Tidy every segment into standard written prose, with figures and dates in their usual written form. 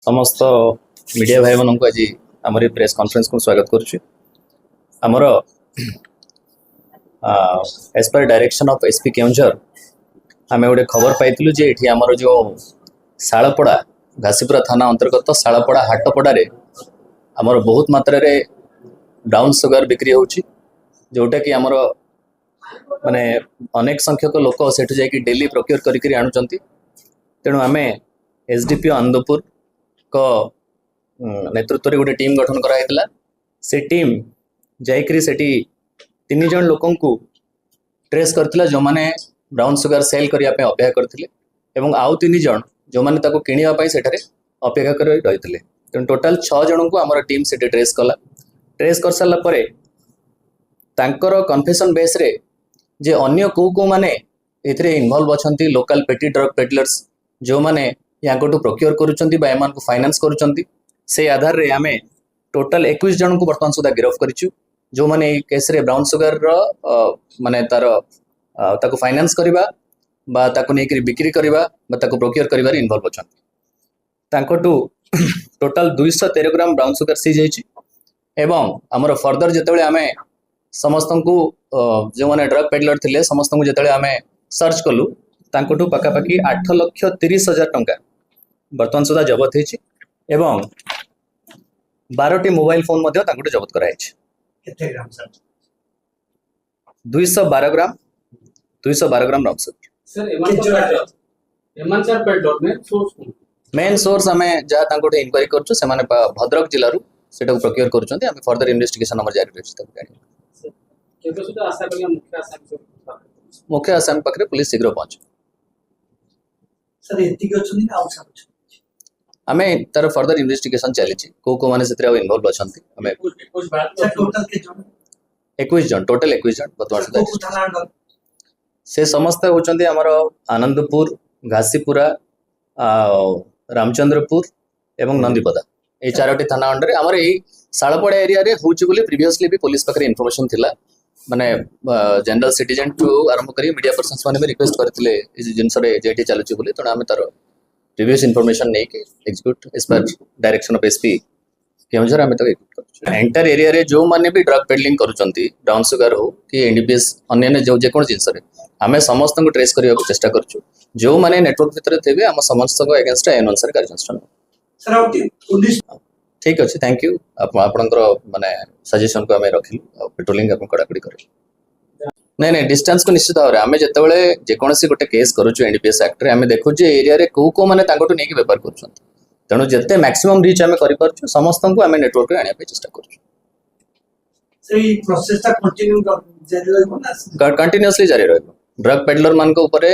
समस्त मीडिया भाई मान को आज आम प्रेस कॉन्फ्रेंस को स्वागत करुमर as per direction of SP Keonjhar आम गोटे खबर पाई जे ये आमर जो शालपड़ा घासीपुरा थाना अंतर्गत शालपड़ा हाटपड़े आमर बहुत मात्रा ब्राउन सुगर बिक्री होची जोटा कि आमर माने अनेक संख्यक लोक सेठु जाकि डेली प्रोक्योर करिकरी आणुचंती। तेणु आमे एसडीपीओ आनंदपुर को नेतृत्व गोटे टीम गठन कराइला। से टीम जाइकरी सेठी 3 जन लोकन को ट्रेस करथिला जो माने ब्राउन सुगर सेल करिया पे अपेक्षा करथिले एवं आउ 3 जन जो माने ताको किनिया पई सेठारे अपेक्षा कर रहिथिले। तेणु टोटल 6 जन को हमर टीम सेठी ट्रेस कला। ट्रेस कर साला परे तांकर कन्फेशन बेस रे जे अन्य को माने एथरे इन्वॉल्व अछंती लोकल पेटी ड्रग पेडलर्स जो माने यहाँ को प्रोक्योर करुचंती बा एमान को फाइनेंस करुचंती से आधार रे आमे टोटल 21 जन को वर्तमान सुधा गिरफ्त करिछु जो माने केस रे ब्राउन सुगर रो माने तार ताको फाइनेंस करबा बा ताको नेकरी बिक्री करबा बा ताको प्रोक्योर करबा रे इन्वॉल्व अछंती। तांकोटू total 213 gram brown sugar seize होइछि एवं हमर फर्दर जेतेबेले आमे समस्त को जो माने ड्रग पेडलर थिले समस्त को जेतेबेले आमे सर्च कलु तांकोटू पाखापाखि 8,30,000 टंका वर्तमान सुधा जबत होइछि एवं 12टी मोबाइल फोन मध्य तांकोटू जबत कराइछि। केते gram sir? 212 gram brown sugar sir एमान सर पेडलर ने सोर्स मेन सोर्स आमे जा तांकोटू इंक्वायरी करछु से माने भद्रक जिल्ला रु सेटा को प्रोक्योर करूछंती। आमे फर्दर इन्वेस्टिगेशन हमर जारी रहछि तब गाडी केतो सुधा आशा करिया मुख्य आसामी पाखरे पुलिस शीघ्र पहुंच सर एतिक अछनी आ सब आमे तार फर्दर इन्वेस्टिगेशन चलीछि को माने सेतरे इन्वॉल्व अछंती। आमे कुछ बात सर टोटल के जन 21 जन टोटल 21 जन वर्तमान सुधा थाना अंडर से समस्त होचंती हमर आनंदपुर घासीपुरा रामचंद्रपुर एवं नंदीपदा ए 4टी थाना अंडर हमर ए शालपड़ा एरिया रे होची बोली प्रीवियसली भी पुलिस पाखरे इन्फॉर्मेशन थिला माने जनरल सिटीजन टू आरंभ करी मीडिया पर्सन्स माने भी रिक्वेस्ट करथिले ए जिंस रे जेटी चालुची बोली तण आमे तार प्रीवियस इन्फॉर्मेशन नै के execute as per direction of SP Keonjhar आमे तो एग्जीक्यूट करछु। एंटर एरिया रे जो माने भी ड्रग पेडलिंग करूचंती ब्राउन सुगर हो कि एनडीपीएस अन्य जो जे कोन जिंस रे आमे समस्त को ट्रेस करिया को चेष्टा करछु जो माने नेटवर्क भीतर थेबे हम समस्त को अगेंस्ट एन अनुसार कार्यानुष्ठान सर आउट पुलिस ठीक अच्छे थैंक यू आपनकर माने सजेशन को हमें रखिलु पेट्रोलिंग अपन कड़ाकड़ी कर नहीं नहीं डिस्टेंस को निश्चित भाव आम जिते जेकोसी गोटे केस करुचु एनडीपीएस एक्ट रे आम देखु एरिया रे को माने तांकोटू नेकी व्यापार करुछंती तेणु जिते मैक्सिमम रीच आम करिपारछु समस्त को आम नेटवर्क रे आनिया पे चेष्टा करूछु। सही प्रोसेस ता कंटिन्यू जारी रहबो ना कंटिन्यूअसली जारी रहबो ड्रग पेडलर मान को ऊपर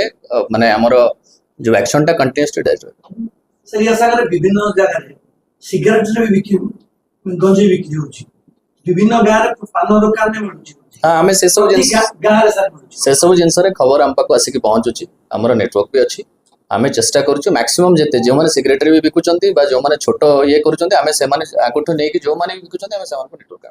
माने हमर जो एक्शन टा कंटिन्यूअसली जारी रहबो। सर या सागर विभिन्न जगह रे सिगरेट रे बिक्री गंजे बिक्री होची विभिन्न गार पान दुकान में मिलुची हां हमें से सब जिंस गार रे सर मिलुची से सब जिंस रे खबर हम पाको आसी के पहुंचुची हमर नेटवर्क भी अछि आमे चेष्टा करूछु मैक्सिमम जेते जो माने सिगरेट रे भी बिकुचंती बा जो माने छोटो ये करूचंती आमे से माने आगुठो नै कि जो माने बिकुचंती आमे से माने नेटवर्क